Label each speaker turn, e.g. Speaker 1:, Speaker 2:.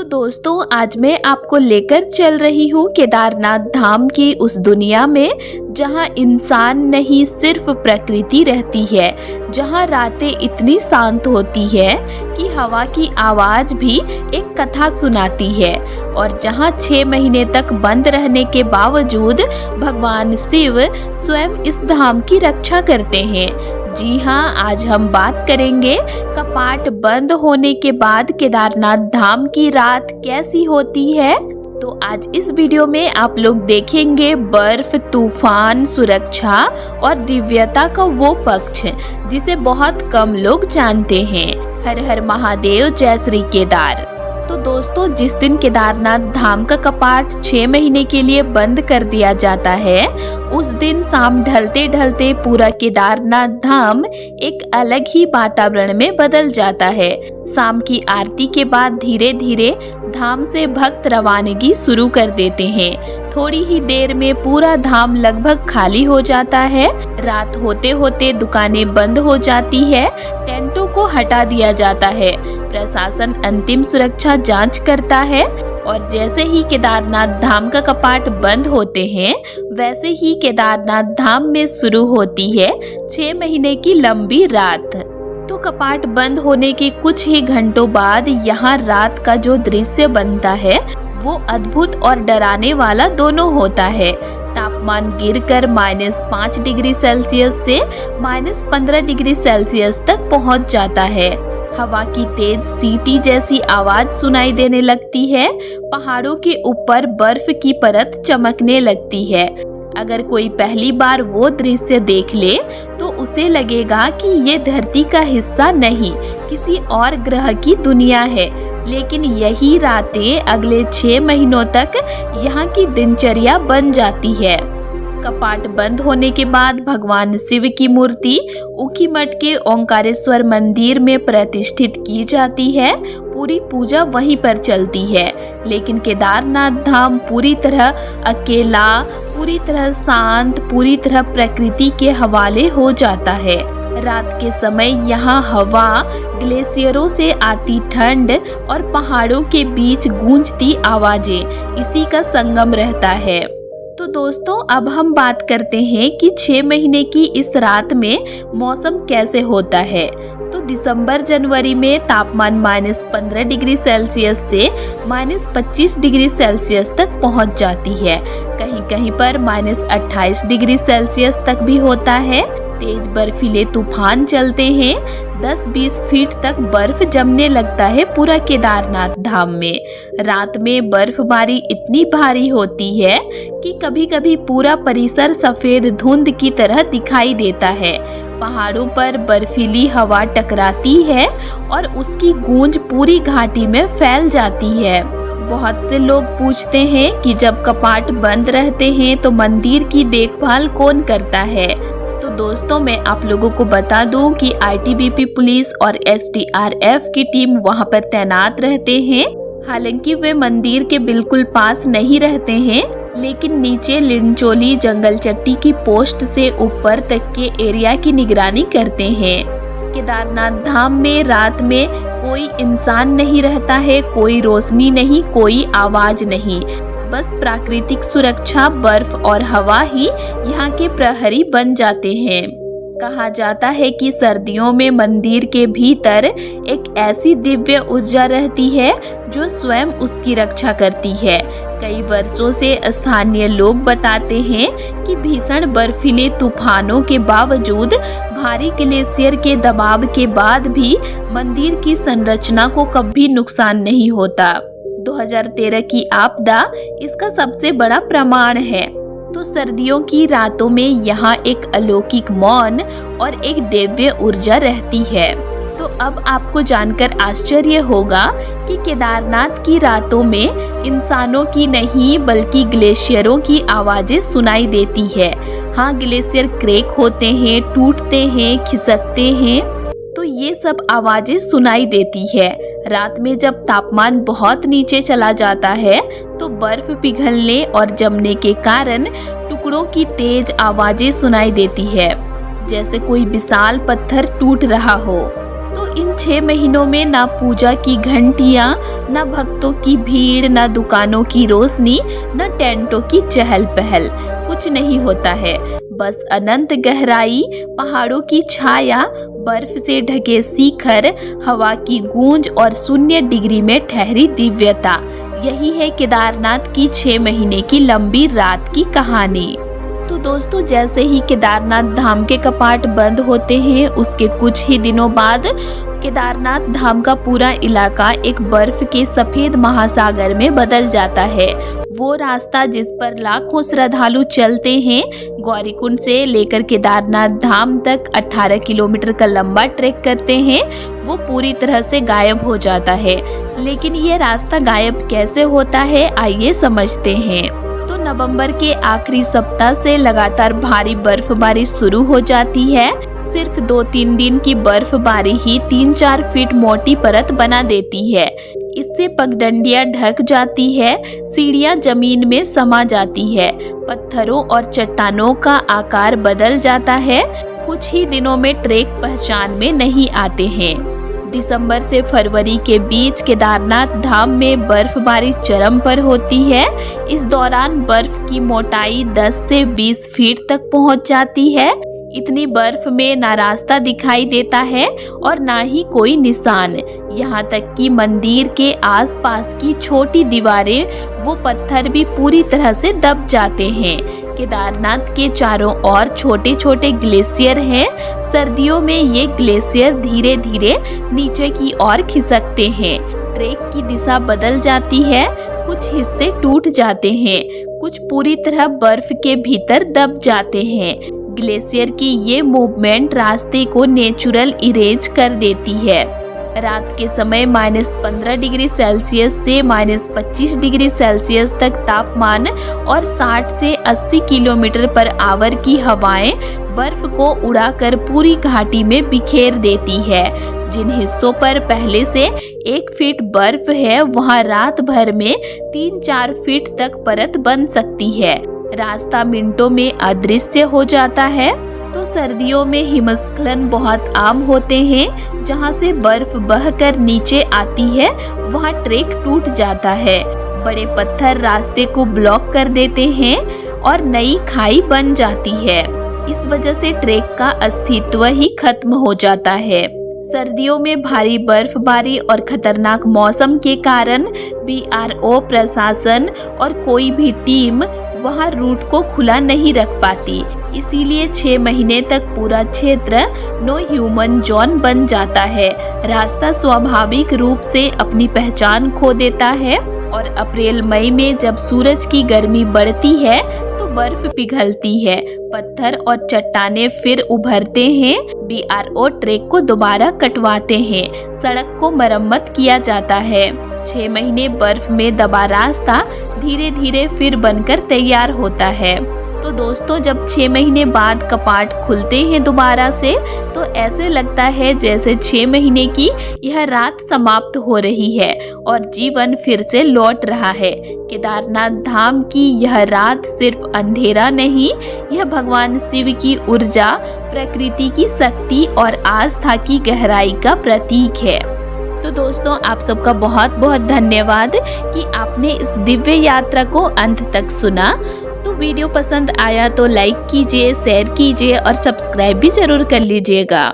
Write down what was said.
Speaker 1: तो दोस्तों आज मैं आपको लेकर चल रही हूँ केदारनाथ धाम की उस दुनिया में जहाँ इंसान नहीं सिर्फ प्रकृति रहती है, जहाँ रातें इतनी शांत होती है कि हवा की आवाज़ भी एक कथा सुनाती है और जहाँ 6 महीने तक बंद रहने के बावजूद भगवान शिव स्वयं इस धाम की रक्षा करते हैं। जी हाँ, आज हम बात करेंगे कपाट बंद होने के बाद केदारनाथ धाम की रात कैसी होती है। तो आज इस वीडियो में आप लोग देखेंगे बर्फ, तूफान, सुरक्षा और दिव्यता का वो पक्ष जिसे बहुत कम लोग जानते हैं। हर हर महादेव, जय श्री केदार। तो दोस्तों जिस दिन केदारनाथ धाम का कपाट 6 महीने के लिए बंद कर दिया जाता है, उस दिन शाम ढलते ढलते पूरा केदारनाथ धाम एक अलग ही वातावरण में बदल जाता है। शाम की आरती के बाद धीरे धीरे धाम से भक्त रवानगी शुरू कर देते हैं। थोड़ी ही देर में पूरा धाम लगभग खाली हो जाता है। रात होते होते दुकानें बंद हो जाती है, टेंटों को हटा दिया जाता है, प्रशासन अंतिम सुरक्षा जांच करता है और जैसे ही केदारनाथ धाम का कपाट बंद होते हैं, वैसे ही केदारनाथ धाम में शुरू होती है 6 महीने की लंबी रात। तो कपाट बंद होने के कुछ ही घंटों बाद यहाँ रात का जो दृश्य बनता है वो अद्भुत और डराने वाला दोनों होता है। तापमान गिरकर -5 डिग्री सेल्सियस से -15 डिग्री सेल्सियस तक पहुँच जाता है। हवा की तेज सीटी जैसी आवाज सुनाई देने लगती है। पहाड़ों के ऊपर बर्फ की परत चमकने लगती है। अगर कोई पहली बार वो दृश्य देख ले तो उसे लगेगा कि ये धरती का हिस्सा नहीं, किसी और ग्रह की दुनिया है। लेकिन यही रातें अगले 6 महीनों तक यहाँ की दिनचर्या बन जाती है। कपाट बंद होने के बाद भगवान शिव की मूर्ति ऊखीमठ के ओंकारेश्वर मंदिर में प्रतिष्ठित की जाती है। पूरी पूजा वहीं पर चलती है। लेकिन केदारनाथ धाम पूरी तरह अकेला, पूरी तरह शांत, पूरी तरह प्रकृति के हवाले हो जाता है। रात के समय यहाँ हवा, ग्लेशियरों से आती ठंड और पहाड़ों के बीच गूंजती आवाजें, इसी का संगम रहता है। तो दोस्तों अब हम बात करते हैं कि 6 महीने की इस रात में मौसम कैसे होता है। तो दिसंबर जनवरी में तापमान -15 डिग्री सेल्सियस से -25 डिग्री सेल्सियस तक पहुंच जाती है। कहीं कहीं पर -28 डिग्री सेल्सियस तक भी होता है। तेज बर्फीले तूफान चलते हैं। 10-20 फीट तक बर्फ जमने लगता है पूरा केदारनाथ धाम में। रात में बर्फबारी इतनी भारी होती है कि कभी कभी पूरा परिसर सफेद धुंध की तरह दिखाई देता है। पहाड़ों पर बर्फीली हवा टकराती है और उसकी गूंज पूरी घाटी में फैल जाती है। बहुत से लोग पूछते हैं कि जब कपाट बंद रहते हैं तो मंदिर की देखभाल कौन करता है। तो दोस्तों मैं आप लोगों को बता दूं कि आईटीबीपी पुलिस और एसडीआरएफ की टीम वहां पर तैनात रहते हैं। हालांकि वे मंदिर के बिल्कुल पास नहीं रहते हैं, लेकिन नीचे लिंचोली जंगल चट्टी की पोस्ट से ऊपर तक के एरिया की निगरानी करते हैं। केदारनाथ धाम में रात में कोई इंसान नहीं रहता है, कोई रोशनी नहीं, कोई आवाज नहीं, बस प्राकृतिक सुरक्षा, बर्फ और हवा ही यहाँ के प्रहरी बन जाते हैं। कहा जाता है कि सर्दियों में मंदिर के भीतर एक ऐसी दिव्य ऊर्जा रहती है जो स्वयं उसकी रक्षा करती है। कई वर्षों से स्थानीय लोग बताते हैं कि भीषण बर्फीले तूफानों के बावजूद, भारी ग्लेशियर के दबाव के बाद भी मंदिर की संरचना को कभी नुकसान नहीं होता। 2013 की आपदा इसका सबसे बड़ा प्रमाण है। तो सर्दियों की रातों में यहाँ एक अलौकिक मौन और एक दिव्य ऊर्जा रहती है। तो अब आपको जानकर आश्चर्य होगा कि केदारनाथ की रातों में इंसानों की नहीं बल्कि ग्लेशियरों की आवाजें सुनाई देती है। हाँ, ग्लेशियर क्रैक होते हैं, टूटते हैं, खिसकते हैं, तो ये सब आवाजें सुनाई देती है। रात में जब तापमान बहुत नीचे चला जाता है तो बर्फ पिघलने और जमने के कारण टुकड़ों की तेज आवाजें सुनाई देती है, जैसे कोई विशाल पत्थर टूट रहा हो। तो इन 6 महीनों में ना पूजा की घंटियां, ना भक्तों की भीड़, ना दुकानों की रोशनी, ना टेंटों की चहल पहल, कुछ नहीं होता है। बस अनंत गहराई, पहाड़ों की छाया, बर्फ से ढके शिखर, हवा की गूंज और 0 डिग्री में ठहरी दिव्यता। यही है केदारनाथ की 6 महीने की लंबी रात की कहानी। तो दोस्तों, जैसे ही केदारनाथ धाम के कपाट बंद होते हैं, उसके कुछ ही दिनों बाद केदारनाथ धाम का पूरा इलाका एक बर्फ के सफेद महासागर में बदल जाता है। वो रास्ता जिस पर लाखों श्रद्धालु चलते हैं, गौरीकुंड से लेकर केदारनाथ धाम तक 18 किलोमीटर का लंबा ट्रैक करते हैं, वो पूरी तरह से गायब हो जाता है। लेकिन ये रास्ता गायब कैसे होता है, आइए समझते हैं। तो नवंबर के आखिरी सप्ताह से लगातार भारी बर्फबारी शुरू हो जाती है। सिर्फ 2-3 दिन की बर्फबारी ही 3-4 फीट मोटी परत बना देती है। इससे पगडंडियां ढक जाती है, सीढ़ियां जमीन में समा जाती है, पत्थरों और चट्टानों का आकार बदल जाता है। कुछ ही दिनों में ट्रेक पहचान में नहीं आते हैं। दिसंबर से फरवरी के बीच केदारनाथ धाम में बर्फबारी चरम पर होती है। इस दौरान बर्फ की मोटाई 10 से 20 फीट तक पहुंच जाती है। इतनी बर्फ में ना रास्ता दिखाई देता है और ना ही कोई निशान। यहाँ तक कि मंदिर के आसपास की छोटी दीवारें, वो पत्थर भी पूरी तरह से दब जाते हैं। केदारनाथ के चारों ओर छोटे छोटे ग्लेशियर हैं। सर्दियों में ये ग्लेशियर धीरे धीरे नीचे की ओर खिसकते हैं। ट्रेक की दिशा बदल जाती है, कुछ हिस्से टूट जाते हैं, कुछ पूरी तरह बर्फ के भीतर दब जाते हैं। ग्लेशियर की ये मूवमेंट रास्ते को नेचुरल इरेज कर देती है। रात के समय -15 डिग्री सेल्सियस से -25 डिग्री सेल्सियस तक तापमान और 60 से 80 किलोमीटर पर आवर की हवाएं बर्फ को उड़ाकर पूरी घाटी में बिखेर देती है। जिन हिस्सों पर पहले से 1 फीट बर्फ है, वहां रात भर में 3-4 फीट तक परत बन सकती है। रास्ता मिनटों में अदृश्य हो जाता है। तो सर्दियों में हिमस्खलन बहुत आम होते हैं। जहां से बर्फ बहकर नीचे आती है, वहां ट्रैक टूट जाता है। बड़े पत्थर रास्ते को ब्लॉक कर देते हैं और नई खाई बन जाती है। इस वजह से ट्रैक का अस्तित्व ही खत्म हो जाता है। सर्दियों में भारी बर्फबारी और खतरनाक मौसम के कारण BRO प्रशासन और कोई भी टीम वहां रूट को खुला नहीं रख पाती। इसीलिए 6 महीने तक पूरा क्षेत्र नो ह्यूमन जोन बन जाता है। रास्ता स्वाभाविक रूप से अपनी पहचान खो देता है और अप्रैल मई में जब सूरज की गर्मी बढ़ती है तो बर्फ पिघलती है, पत्थर और चट्टाने फिर उभरते हैं। BRO ट्रैक को दोबारा कटवाते हैं, सड़क को मरम्मत किया जाता है। 6 महीने बर्फ में दबा रास्ता धीरे धीरे फिर बनकर तैयार होता है। तो दोस्तों, जब 6 महीने बाद कपाट खुलते हैं दोबारा से, तो ऐसे लगता है जैसे 6 महीने की यह रात समाप्त हो रही है और जीवन फिर से लौट रहा है। केदारनाथ धाम की यह रात सिर्फ अंधेरा नहीं, यह भगवान शिव की ऊर्जा, प्रकृति की शक्ति और आस्था की गहराई का प्रतीक है। तो दोस्तों, आप सबका बहुत बहुत धन्यवाद कि आपने इस दिव्य यात्रा को अंत तक सुना। तो वीडियो पसंद आया तो लाइक कीजिए, शेयर कीजिए और सब्सक्राइब भी जरूर कर लीजिएगा।